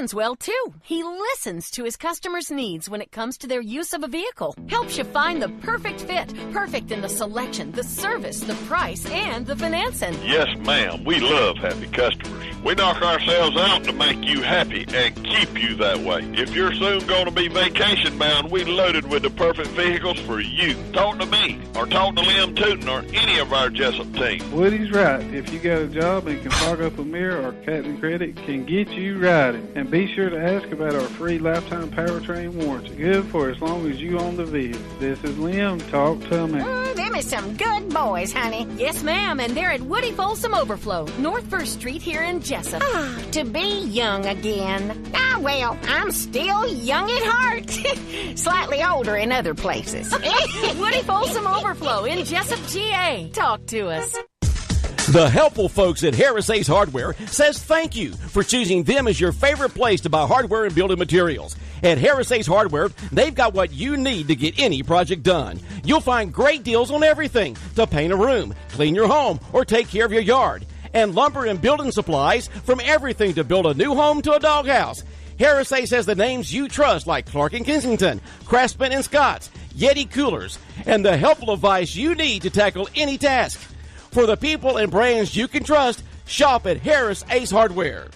plans well, too. He listens to his customers' needs when it comes to their use of a vehicle. Helps you find the perfect fit. Perfect in the selection, the service, the price, and the financing. Yes, ma'am. We love happy customers. We knock ourselves out to make you happy and keep you that way. If you're soon going to be vacation bound, we loaded with the perfect vehicles for you. Talk to me or talk to Liam Tootin or any of our Jesup team. Woody's right. If you got a job and can fog up a mirror, or Captain Credit can get you riding. And be sure to ask about our free lifetime powertrain warranty. Good for as long as you own the vehicle. This is Liam. Talk to me. Them is some good boys, honey. Yes, ma'am, and they're at Woody Folsom Overflow, North 1st Street here in Jesup. To be young again. Well, I'm still young at heart. Slightly older in other places. Woody Folsom Overflow in Jesup, GA. Talk to us. The helpful folks at Harris Ace Hardware says thank you for choosing them as your favorite place to buy hardware and building materials. At Harris Ace Hardware, they've got what you need to get any project done. You'll find great deals on everything to paint a room, clean your home, or take care of your yard. And lumber and building supplies, from everything to build a new home to a doghouse. Harris Ace has the names you trust, like Clark & Kensington, Craftsman & Scott's, Yeti Coolers, and the helpful advice you need to tackle any task. For the people and brands you can trust, shop at Harris Ace Hardware.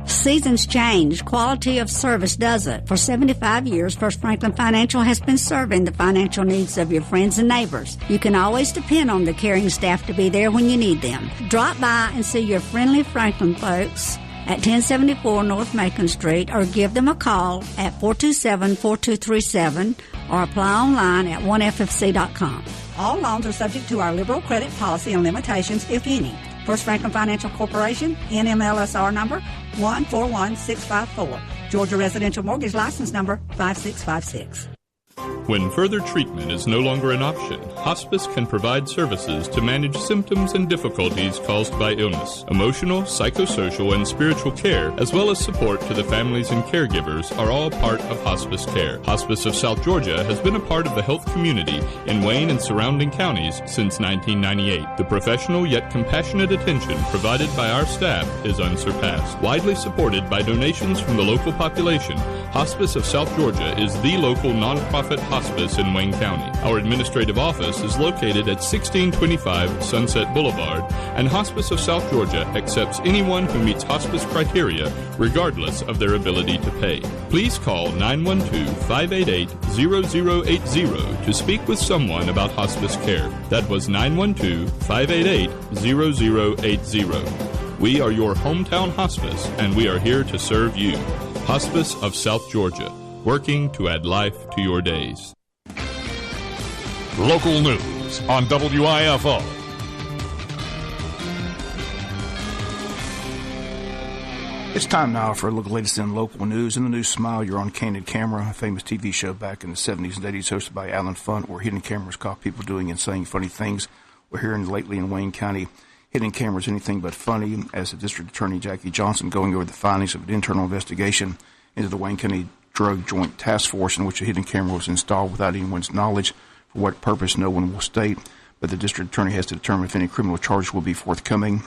Seasons change. Quality of service doesn't. For 75 years, First Franklin Financial has been serving the financial needs of your friends and neighbors. You can always depend on the caring staff to be there when you need them. Drop by and see your friendly Franklin folks at 1074 North Macon Street, or give them a call at 427-4237, or apply online at 1ffc.com. All loans are subject to our liberal credit policy and limitations, if any. First Franklin Financial Corporation, NMLSR number 141654. Georgia Residential Mortgage License number 5656. When further treatment is no longer an option, hospice can provide services to manage symptoms and difficulties caused by illness. Emotional, psychosocial, and spiritual care, as well as support to the families and caregivers, are all part of hospice care. Hospice of South Georgia has been a part of the health community in Wayne and surrounding counties since 1998. The professional yet compassionate attention provided by our staff is unsurpassed. Widely supported by donations from the local population, Hospice of South Georgia is the local nonprofit hospice in Wayne County. Our administrative office is located at 1625 Sunset Boulevard, and Hospice of South Georgia accepts anyone who meets hospice criteria, regardless of their ability to pay. Please call 912-588-0080 to speak with someone about hospice care. That was 912-588-0080. We are your hometown hospice, and we are here to serve you. Hospice of South Georgia, working to add life to your days. Local news on WIFO. It's time now for a look at the latest in local news. In the news, Smile, You're on Candid Camera, a famous TV show back in the 70s and 80s hosted by Alan Funt, where hidden cameras caught people doing and saying funny things. We're hearing lately in Wayne County, hidden cameras anything but funny, as the District Attorney Jackie Johnson going over the findings of an internal investigation into the Wayne County Drug Joint Task Force, in which a hidden camera was installed without anyone's knowledge. For what purpose, no one will state, but the District Attorney has to determine if any criminal charges will be forthcoming.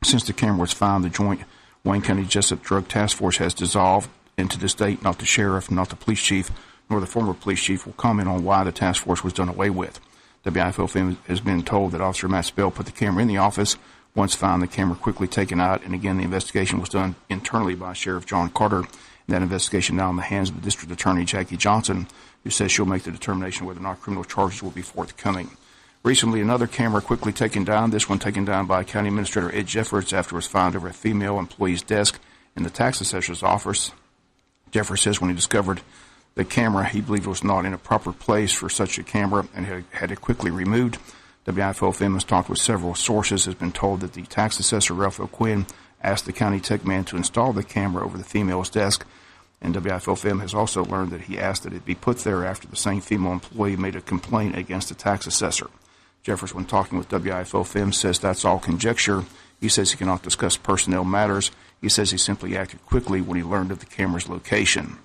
Since the camera was found, the Joint Wayne County Jesup Drug Task Force has dissolved, and to this date, not the sheriff, not the police chief, nor the former police chief will comment on why the task force was done away with. WIFO has been told that Officer Matt Spell put the camera in the office. Once found, the camera quickly taken out, and again, the investigation was done internally by Sheriff John Carter. And that investigation now in the hands of the District Attorney Jackie Johnson, who says she'll make the determination whether or not criminal charges will be forthcoming. Recently, another camera quickly taken down, this one taken down by County Administrator Ed Jeffers after it was found over a female employee's desk in the tax assessor's office. Jeffers says when he discovered the camera, he believed it was not in a proper place for such a camera and had it quickly removed. WIFO-FM has talked with several sources, has been told that the tax assessor, Ralph O'Quinn, asked the county tech man to install the camera over the female's desk. And WIFO-FM has also learned that he asked that it be put there after the same female employee made a complaint against the tax assessor. Jeffers, when talking with WIFO-FM, says that's all conjecture. He says he cannot discuss personnel matters. He says he simply acted quickly when he learned of the camera's location.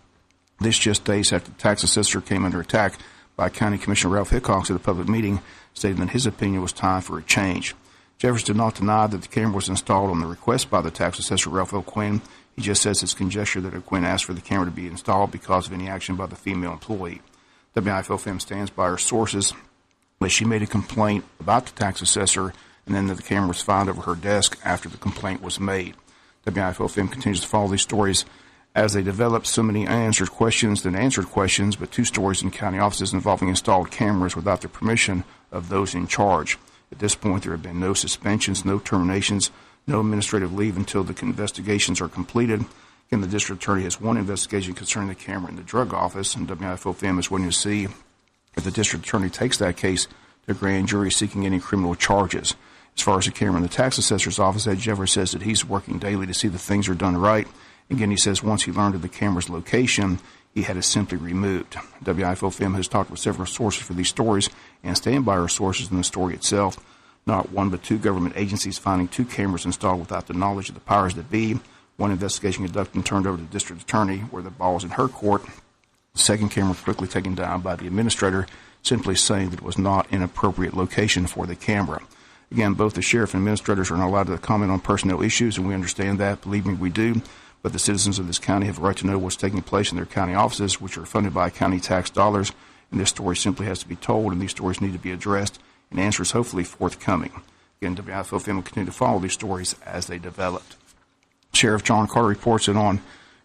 This just days after the tax assessor came under attack by County Commissioner Ralph Hickox at a public meeting, stating that his opinion was time for a change. Jeffers did not deny that the camera was installed on the request by the tax assessor Ralph O'Quinn. He just says it's conjecture that O'Quinn asked for the camera to be installed because of any action by the female employee. WIFO-FM stands by her sources that she made a complaint about the tax assessor and then that the camera was found over her desk after the complaint was made. WIFO-FM continues to follow these stories as they develop. So many unanswered questions than answered questions, but 2 stories in county offices involving installed cameras without the permission of those in charge. At this point, there have been no suspensions, no terminations, no administrative leave until the investigations are completed. Again, the district attorney has one investigation concerning the camera in the drug office, and WIFO-FM is waiting to see if the district attorney takes that case to a grand jury seeking any criminal charges. As far as the camera in the tax assessor's office, Ed Jeffers says that he's working daily to see that things are done right. Again, he says once he learned of the camera's location, he had it simply removed. WIFO-FM has talked with several sources for these stories and stand by our sources in the story itself. Not 1 but 2 government agencies finding 2 cameras installed without the knowledge of the powers that be. One investigation conducted and turned over to the district attorney where the ball was in her court. The second camera quickly taken down by the administrator, simply saying that it was not an appropriate location for the camera. Again, both the sheriff and administrators are not allowed to comment on personnel issues, and we understand that. Believe me, we do. But the citizens of this county have a right to know what's taking place in their county offices, which are funded by county tax dollars. And this story simply has to be told, and these stories need to be addressed, and answers hopefully forthcoming. Again, WIFO-FM will continue to follow these stories as they develop. Sheriff John Carter reports that on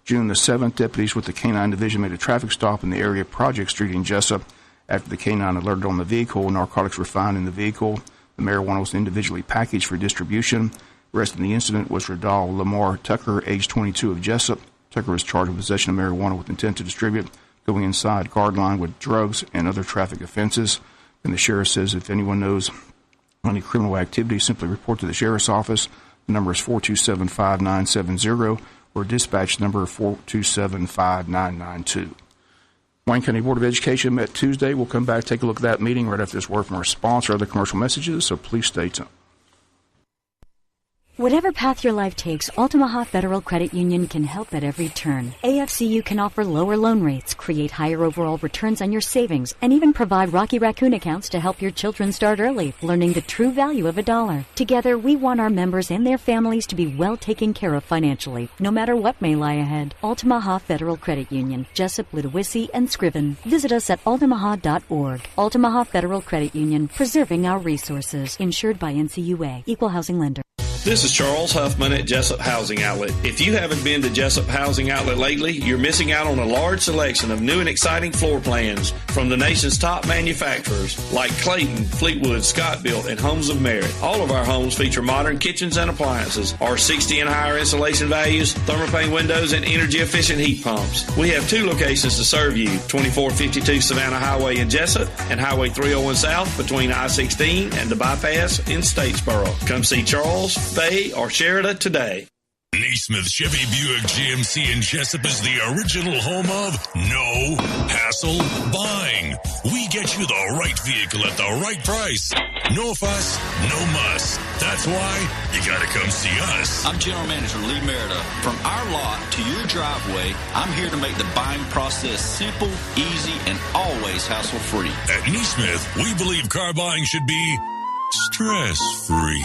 June the 7th, deputies with the K-9 Division made a traffic stop in the area of Project Street in Jesup. After the K-9 alerted on the vehicle, narcotics were found in the vehicle. The marijuana was individually packaged for distribution. Arrested in the incident was Radal Lamar Tucker, age 22, of Jesup. Tucker was charged with possession of marijuana with intent to distribute, going inside guard line with drugs and other traffic offenses. And the sheriff says if anyone knows any criminal activity, simply report to the sheriff's office. The number is 427-5970 or dispatch number 427-5992. Wayne County Board of Education met Tuesday. We'll come back, take a look at that meeting right after this word from our sponsor, other commercial messages, so please stay tuned. Whatever path your life takes, Altamaha Federal Credit Union can help at every turn. AFCU can offer lower loan rates, create higher overall returns on your savings, and even provide Rocky Raccoon accounts to help your children start early, learning the true value of $1. Together, we want our members and their families to be well taken care of financially, no matter what may lie ahead. Altamaha Federal Credit Union, Jesup, Ludowici, and Scriven. Visit us at altamaha.org. Altamaha Federal Credit Union, preserving our resources. Insured by NCUA. Equal housing lender. This is Charles Huffman at Jesup Housing Outlet. If you haven't been to Jesup Housing Outlet lately, you're missing out on a large selection of new and exciting floor plans from the nation's top manufacturers like Clayton, Fleetwood, Scott Built, and Homes of Merit. All of our homes feature modern kitchens and appliances, R60 and higher insulation values, thermopane windows, and energy-efficient heat pumps. We have 2 locations to serve you, 2452 Savannah Highway in Jesup and Highway 301 South between I-16 and the bypass in Statesboro. Come see Charles, Bay, or Sheridan today. Naismith Chevy Buick GMC in Jesup is the original home of no hassle buying. We get you the right vehicle at the right price. No fuss, no muss. That's why you gotta come see us. I'm General Manager Lee Merida. From our lot to your driveway, I'm here to make the buying process simple, easy, and always hassle-free. At Naismith, we believe car buying should be stress-free.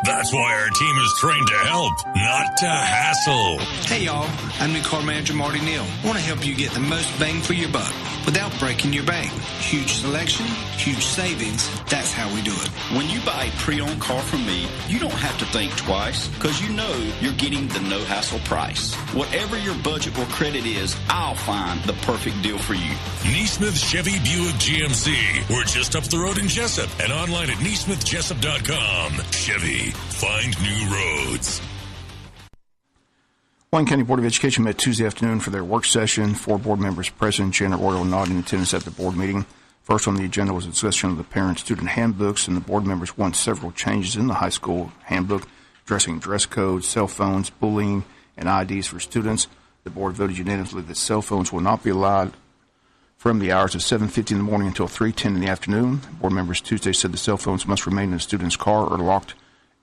That's why our team is trained to help, not to hassle. Hey y'all, I'm new car manager Marty Neal. I want to help you get the most bang for your buck without breaking your bank. Huge selection, huge savings. That's how we do it. When you buy a pre-owned car from me, you don't have to think twice because you know you're getting the no-hassle price. Whatever your budget or credit is, I'll find the perfect deal for you. Naismith Chevy Buick GMC. We're just up the road in Jesup and online at naismithjesup.com. Chevy, find new roads. Wayne County Board of Education met Tuesday afternoon for their work session. 4 board members present, Janet Royal not in attendance at the board meeting. First on the agenda was a discussion of the parent-student handbooks, and the board members want several changes in the high school handbook, addressing dress codes, cell phones, bullying, and IDs for students. The board voted unanimously that cell phones will not be allowed from the hours of 7:50 in the morning until 3:10 in the afternoon. Board members Tuesday said the cell phones must remain in a student's car or locked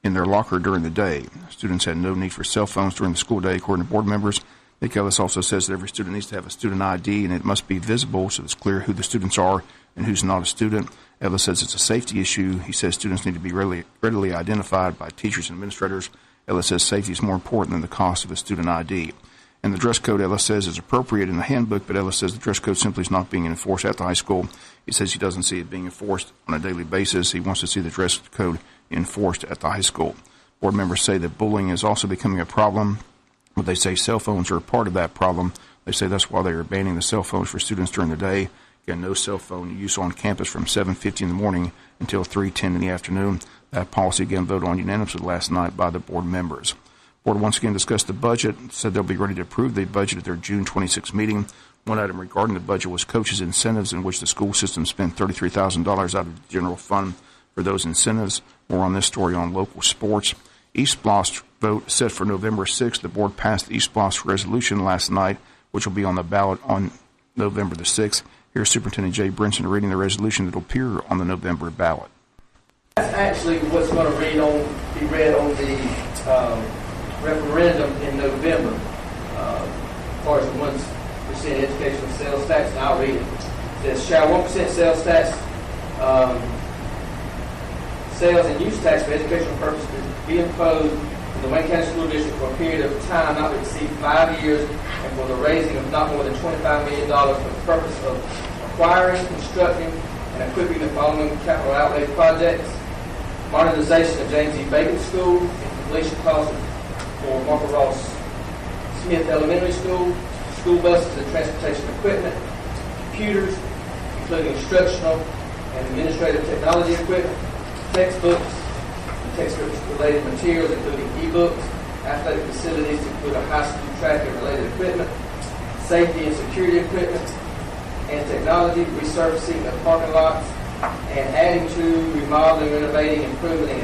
in their locker during the day. Students had no need for cell phones during the school day, according to board members. Nick Ellis also says that every student needs to have a student ID, and it must be visible so it's clear who the students are and who's not a student. Ellis says it's a safety issue. He says students need to be readily identified by teachers and administrators. Ellis says safety is more important than the cost of a student ID. And the dress code, Ellis says, is appropriate in the handbook, but Ellis says the dress code simply is not being enforced at the high school. He says he doesn't see it being enforced on a daily basis. He wants to see the dress code enforced at the high school. Board members say that bullying is also becoming a problem, but they say cell phones are a part of that problem. They say that's why they are banning the cell phones for students during the day. Again, no cell phone use on campus from 7:50 in the morning until 3:10 in the afternoon. That policy, again, voted on unanimously last night by the board members. Board once again discussed the budget, said they'll be ready to approve the budget at their June 26 meeting. One item regarding the budget was coaches' incentives, in which the school system spent $33,000 out of the general fund for those incentives. More on this story on local sports. East Bluff's vote set for November 6th. The board passed the East Bluff's resolution last night, which will be on the ballot on November the 6th. Here's Superintendent Jay Brinson reading the resolution that will appear on the November ballot. That's actually what's going to be read on the referendum in November. As far as the 1% educational sales tax, and I'll read it. It says, shall 1% sales tax, sales and use tax for educational purposes be imposed in the Wayne County School District for a period of time not to exceed 5 years, and for the raising of not more than $25 million for the purpose of acquiring, constructing, and equipping the following capital outlay projects: modernization of James E. Bacon School, and completion costs for Martha Ross Smith Elementary School, school buses and transportation equipment, computers, including instructional and administrative technology equipment, textbooks, and textbook-related materials, including e-books, athletic facilities, including high school track and related equipment, safety and security equipment, and technology, resurfacing of parking lots, and adding to, remodeling, renovating, improving, and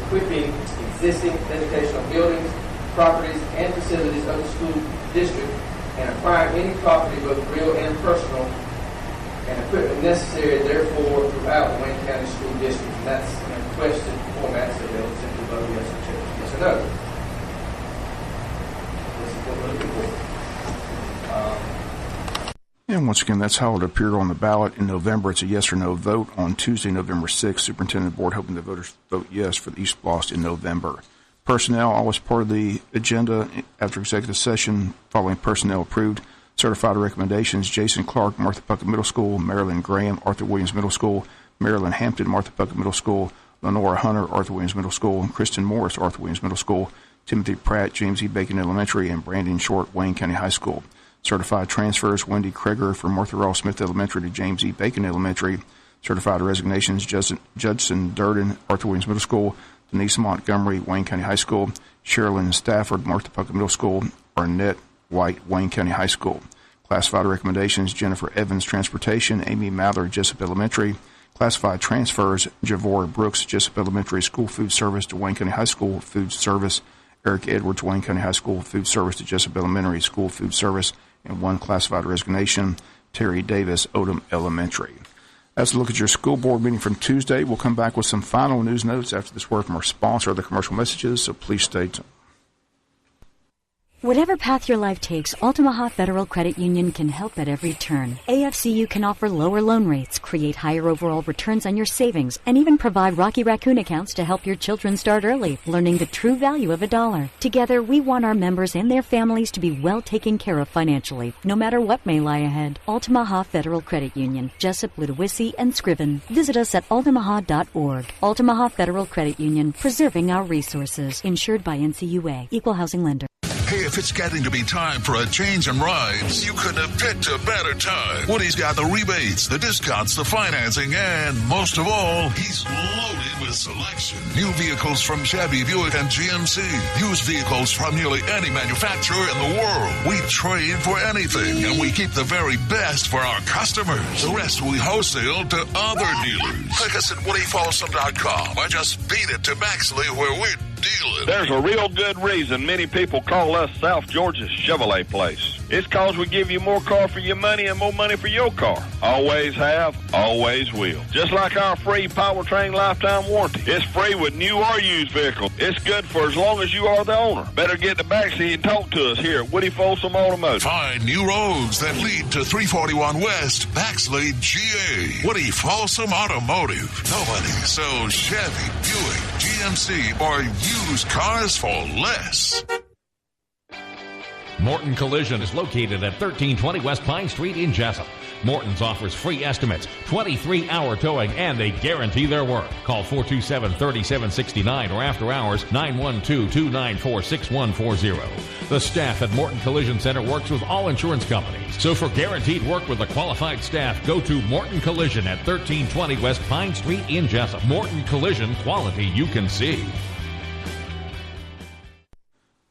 equipping existing educational buildings, properties, and facilities of the school district, and acquiring any property, both real and personal, and equipment necessary, therefore, throughout the Wayne County School District. And that's in a question format, so they'll simply vote yes or no. This is what we're looking for. And once again, that's how it appeared on the ballot in November. It's a yes or no vote on Tuesday, November 6th. Superintendent Board hoping the voters vote yes for the East Bluffs in November. Personnel, always part of the agenda after executive session following personnel approved. Certified recommendations: Jason Clark, Martha Puckett Middle School; Marilyn Graham, Arthur Williams Middle School; Marilyn Hampton, Martha Puckett Middle School; Lenora Hunter, Arthur Williams Middle School; Kristen Morris, Arthur Williams Middle School; Timothy Pratt, James E. Bacon Elementary; and Brandon Short, Wayne County High School. Certified transfers: Wendy Kreger from Martha Ross Smith Elementary to James E. Bacon Elementary. Certified resignations: Judson Durden, Arthur Williams Middle School; Denise Montgomery, Wayne County High School; Sherilyn Stafford, Martha Puckett Middle School; Arnett White, Wayne County High School. Classified recommendations: Jennifer Evans, Transportation; Amy Mather, Jesup Elementary. Classified transfers: Javor Brooks, Jesup Elementary School Food Service to Wayne County High School Food Service; Eric Edwards, Wayne County High School Food Service to Jesup Elementary School Food Service. And one classified resignation: Terry Davis, Odom Elementary. That's a look at your school board meeting from Tuesday. We'll come back with some final news notes after this word from our sponsor, the commercial messages, so please stay tuned. Whatever path your life takes, Altamaha Federal Credit Union can help at every turn. AFCU can offer lower loan rates, create higher overall returns on your savings, and even provide Rocky Raccoon accounts to help your children start early, learning the true value of $1. Together, we want our members and their families to be well taken care of financially, no matter what may lie ahead. Altamaha Federal Credit Union, Jesup, Ludowici, and Scriven. Visit us at altamaha.org. Altamaha Federal Credit Union, preserving our resources. Insured by NCUA. Equal housing lender. Hey, if it's getting to be time for a change in rides, you couldn't have picked a better time. Woody's got the rebates, the discounts, the financing, and most of all, he's loaded with selection. New vehicles from Chevy, Buick, and GMC. Used vehicles from nearly any manufacturer in the world. We trade for anything, and we keep the very best for our customers. The rest we wholesale to other dealers. Click us at WoodyFolsom.com or just beat it to Maxley, where we're dealing. There's a real good reason many people call us South Georgia's Chevrolet place. It's cause we give you more car for your money and more money for your car. Always have, always will. Just like our free powertrain lifetime warranty. It's free with new or used vehicles. It's good for as long as you are the owner. Better get in the backseat and talk to us here at Woody Folsom Automotive. Find new roads that lead to 341 West, Baxley, GA. Woody Folsom Automotive. Nobody sells Chevy, Buick, GMC, or used cars for less. Morton Collision is located at 1320 West Pine Street in Jesup. Morton's offers free estimates, 23-hour towing, and they guarantee their work. Call 427-3769 or after hours 912-294-6140. The staff at Morton Collision Center works with all insurance companies. So for guaranteed work with a qualified staff, go to Morton Collision at 1320 West Pine Street in Jesup. Morton Collision, quality you can see.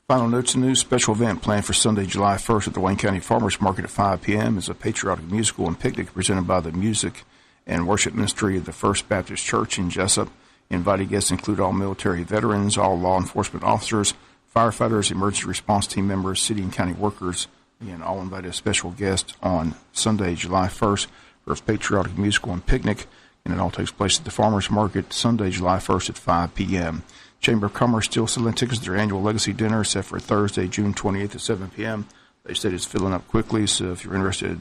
Final notes and news. Special event planned for Sunday, July 1st at the Wayne County Farmers Market at 5 p.m. is a patriotic musical and picnic presented by the Music and Worship Ministry of the First Baptist Church in Jesup. Invited guests include all military veterans, all law enforcement officers, firefighters, emergency response team members, city and county workers. Again, all invited special guests on Sunday, July 1st for a patriotic musical and picnic. And it all takes place at the Farmers Market Sunday, July 1st at 5 p.m. Chamber of Commerce still selling tickets to their annual Legacy Dinner set for Thursday, June 28th at 7 p.m. They said it's filling up quickly, so if you're interested,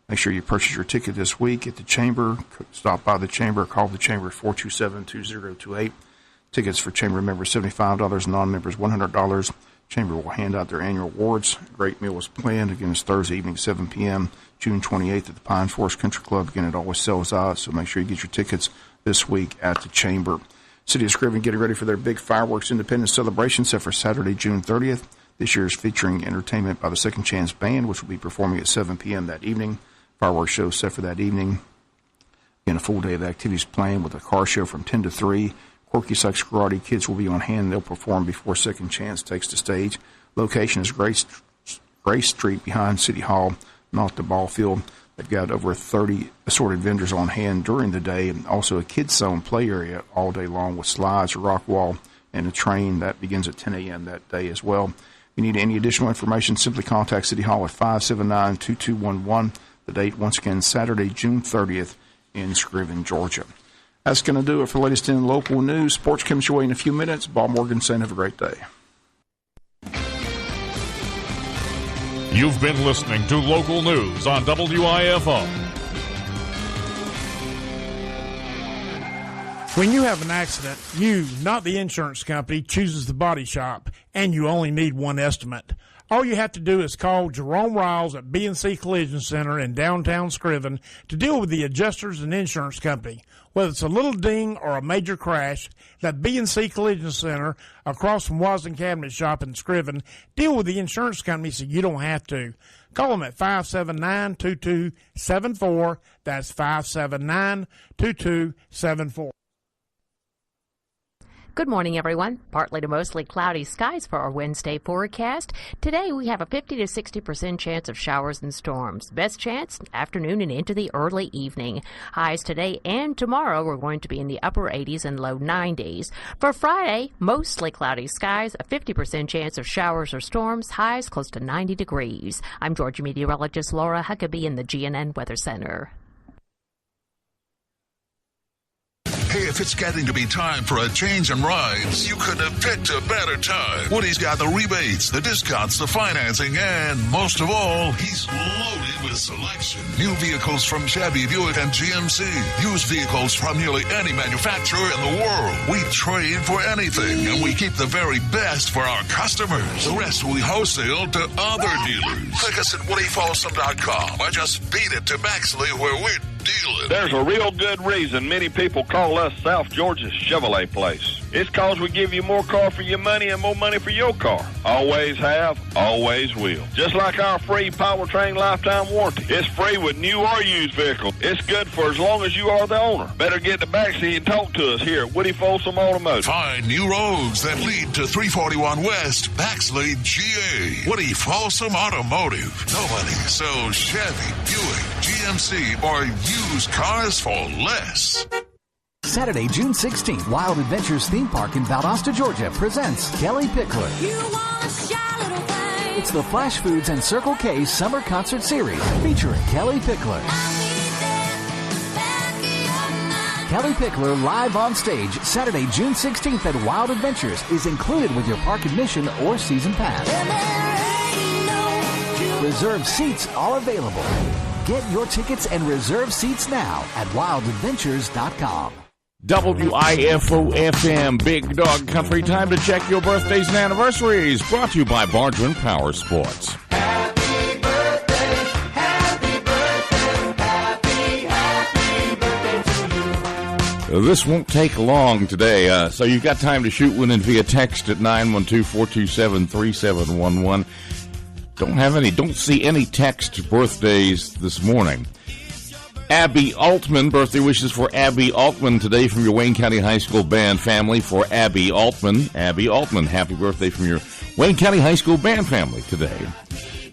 make sure you purchase your ticket this week at the Chamber. Stop by the Chamber, call the Chamber at 427-2028. Tickets for Chamber members $75, non-members $100. Chamber will hand out their annual awards. A great meal is planned. Again, it's Thursday evening, 7 p.m., June 28th at the Pine Forest Country Club. Again, it always sells out, so make sure you get your tickets this week at the Chamber. City of Scriven getting ready for their big fireworks independence celebration set for Saturday, June 30th. This year is featuring entertainment by the Second Chance Band, which will be performing at 7 p.m. that evening. Fireworks show set for that evening. Again, a full day of activities planned with a car show from 10 to 3. Quirky Sykes Karate Kids will be on hand. They'll perform before Second Chance takes the stage. Location is Grace Street behind City Hall, not the ball field. They've got over 30 assorted vendors on hand during the day, and also a kids zone play area all day long with slides, a rock wall, and a train that begins at 10 a.m. that day as well. If you need any additional information, simply contact City Hall at 579-2211. The date, once again, Saturday, June 30th in Scriven, Georgia. That's going to do it for latest in local news. Sports comes your way in a few minutes. Bob Morgan saying have a great day. You've been listening to local news on WIFO. When you have an accident, you, not the insurance company, chooses the body shop, and you only need one estimate. All you have to do is call Jerome Riles at B&C Collision Center in downtown Scriven to deal with the adjusters and insurance company. Whether it's a little ding or a major crash, that B&C Collision Center across from Wasden Cabinet Shop in Scriven, deal with the insurance company so you don't have to. Call them at 579-2274. That's 579-2274. Good morning, everyone. Partly to mostly cloudy skies for our Wednesday forecast. Today, we have a 50 to 60% chance of showers and storms. Best chance, afternoon and into the early evening. Highs today and tomorrow are going to be in the upper 80s and low 90s. For Friday, mostly cloudy skies, a 50% chance of showers or storms, highs close to 90 degrees. I'm Georgia meteorologist Laura Huckabee in the GNN Weather Center. Hey, if it's getting to be time for a change in rides, you could have picked a better time. Woody's got the rebates, the discounts, the financing, and most of all, he's loaded with selection. New vehicles from Chevy, Buick, and GMC. Used vehicles from nearly any manufacturer in the world. We trade for anything, and we keep the very best for our customers. The rest we wholesale to other dealers. Click us at WoodyFolsom.com or just beat it to Baxley where we're dealing. There's a real good reason many people call us South Georgia's Chevrolet place. It's cause we give you more car for your money and more money for your car. Always have, always will. Just like our free powertrain lifetime warranty. It's free with new or used vehicles. It's good for as long as you are the owner. Better get in the backseat and talk to us here at Woody Folsom Automotive. Find new roads that lead to 341 West, Baxley, GA. Woody Folsom Automotive. Nobody sells Chevy, Buick, GMC, or used cars for less. Saturday, June 16th, Wild Adventures Theme Park in Valdosta, Georgia presents Kelly Pickler. It's the Flash Foods and Circle K Summer Concert Series featuring Kelly Pickler. Kelly Pickler live on stage Saturday, June 16th at Wild Adventures is included with your park admission or season pass. Reserved seats are available. Get your tickets and reserve seats now at wildadventures.com. WIFO-FM, Big Dog Country. Time to check your birthdays and anniversaries. Brought to you by Bargeman Power Sports. Happy birthday to you. This won't take long today, so you've got time to shoot one in via text at 912-427-3711. Don't see any text birthdays this morning. Abby Altman, birthday wishes for Abby Altman today from your Wayne County High School band family. For Abby Altman, happy birthday from your Wayne County High School band family today.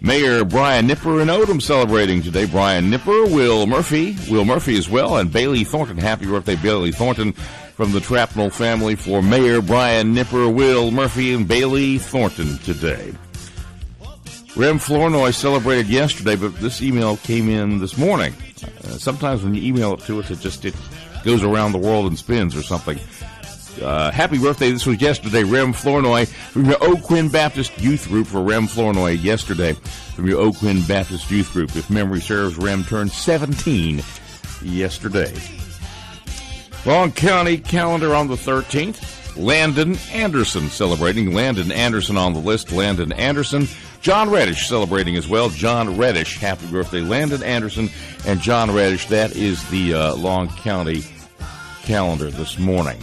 Mayor Brian Nipper and Odom celebrating today. Brian Nipper, Will Murphy as well, and Bailey Thornton. Happy birthday, Bailey Thornton, from the Trapnell family. For Mayor Brian Nipper, Will Murphy, and Bailey Thornton today. Rem Flournoy celebrated yesterday, but this email came in this morning. Sometimes when you email it to us, it goes around the world and spins or something. Happy birthday. This was yesterday. Rem Flournoy from your Oak Quinn Baptist Youth Group. For Rem Flournoy yesterday from your Oak Quinn Baptist Youth Group. If memory serves, Rem turned 17 yesterday. Long County calendar on the 13th. Landon Anderson celebrating. Landon Anderson on the list. Landon Anderson. John Reddish celebrating as well. John Reddish, happy birthday. Landon Anderson and John Reddish. That is the Long County calendar this morning.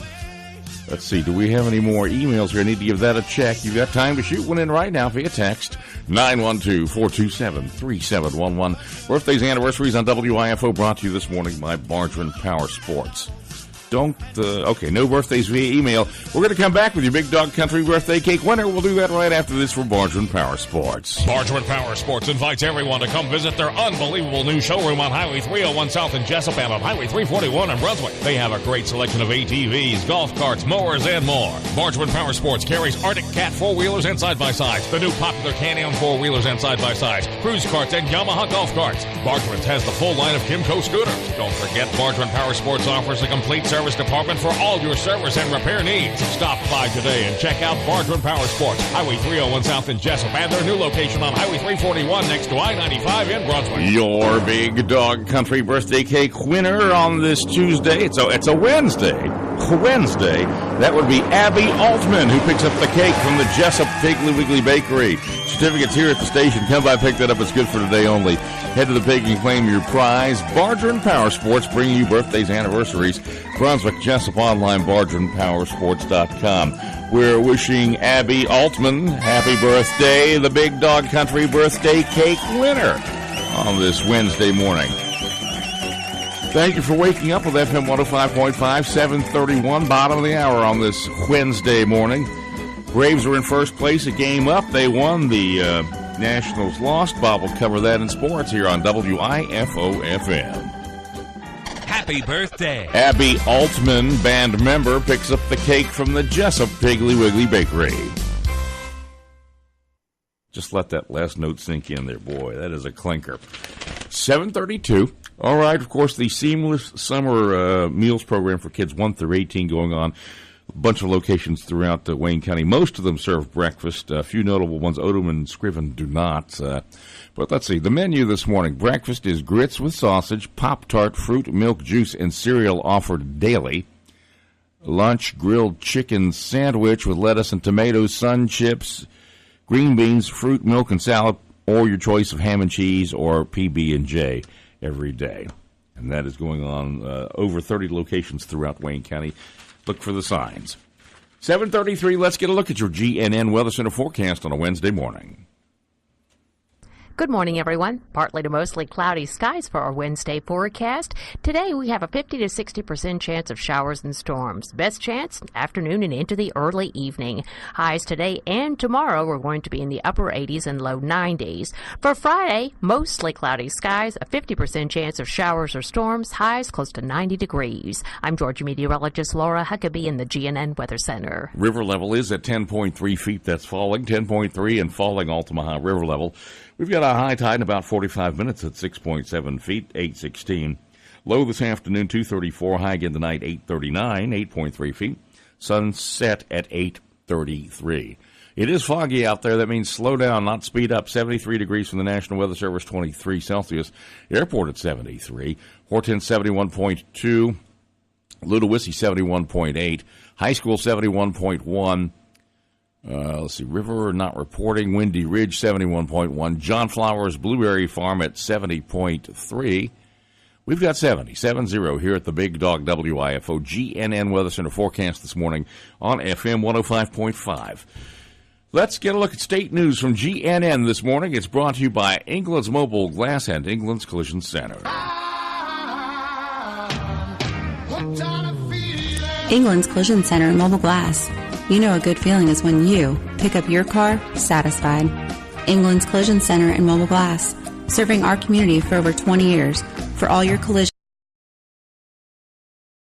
Let's see, do we have any more emails here? I need to give that a check. You've got time to shoot one in right now via text. 912-427-3711. Birthdays and anniversaries on WIFO brought to you this morning by Bargeman Power Sports. Okay, no birthdays via email. We're going to come back with your Big Dog Country birthday cake winner. We'll do that right after this for Bargeman Power Sports. Bargeman Power Sports invites everyone to come visit their unbelievable new showroom on Highway 301 South in Jesup and on Highway 341 in Brunswick. They have a great selection of ATVs, golf carts, mowers, and more. Bargeman Power Sports carries Arctic Cat 4-wheelers and side-by-sides, the new popular Can-Am 4-wheelers and side-by-sides, cruise carts, and Yamaha golf carts. Bargeman has the full line of Kimco scooters. Don't forget, Bargeman Power Sports offers a complete service department for all your service and repair needs. Stop by today and check out Bargeman Power Sports, Highway 301 South in Jesup, and their new location on Highway 341 next to I-95 in Brunswick. Your Big Dog Country birthday cake winner on this Tuesday. It's a Wednesday. That would be Abby Altman, who picks up the cake from the Jesup Piggly Wiggly Bakery. Certificates here at the station. Come by, pick that up. It's good for today only. Head to the pig and claim your prize. Bargeman Power Sports, bringing you birthdays, anniversaries. Brunswick, Jesup, online, BargemanPowersports.com. We're wishing Abby Altman happy birthday, the Big Dog Country birthday cake winner on this Wednesday morning. Thank you for waking up with FM 105.5, 731, bottom of the hour on this Wednesday morning. Braves are in first place, a game up. They won. The Nationals lost. Bob will cover that in sports here on WIFO-FM. Happy birthday. Abby Altman, band member, picks up the cake from the Jesup Piggly Wiggly Bakery. Just let that last note sink in there. Boy, that is a clinker. 7:32. All right, of course, the Seamless Summer Meals Program for kids 1 through 18 going on. A bunch of locations throughout Wayne County. Most of them serve breakfast. A few notable ones, Odom and Scriven, do not. But let's see. The menu this morning. Breakfast is grits with sausage, Pop-Tart, fruit, milk, juice, and cereal offered daily. Lunch, grilled chicken sandwich with lettuce and tomatoes, sun chips, green beans, fruit, milk, and salad, or your choice of ham and cheese or PB&J every day. And that is going on over 30 locations throughout Wayne County. Look for the signs. 7:33, let's get a look at your GNN Weather Center forecast on a Wednesday morning. Good morning, everyone. Partly to mostly cloudy skies for our Wednesday forecast. Today, we have a 50 to 60% chance of showers and storms. Best chance, afternoon and into the early evening. Highs today and tomorrow are going to be in the upper 80s and low 90s. For Friday, mostly cloudy skies, a 50% chance of showers or storms, highs close to 90 degrees. I'm Georgia meteorologist Laura Huckabee in the GNN Weather Center. River level is at 10.3 feet. That's falling. 10.3 and falling Altamaha River level. We've got a high tide in about 45 minutes at 6.7 feet, 8:16. Low this afternoon, 2:34. High again tonight, 8:39, 8.3 feet. Sunset at 8:33. It is foggy out there. That means slow down, not speed up. 73 degrees from the National Weather Service, 23 Celsius. Airport at 73. Hortense 71.2. Ludowici 71.8. High School 71.1. Let's see, River not reporting. Windy Ridge 71.1. John Flowers Blueberry Farm at 70.3. We've got 70 here at the Big Dog WIFO GNN Weather Center forecast this morning on FM 105.5. Let's get a look at state news from GNN this morning. It's brought to you by England's Mobile Glass and England's Collision Center. England's Collision Center and Mobile Glass. You know a good feeling is when you pick up your car satisfied. England's Collision Center and Mobile Glass, serving our community for over 20 years for all your collision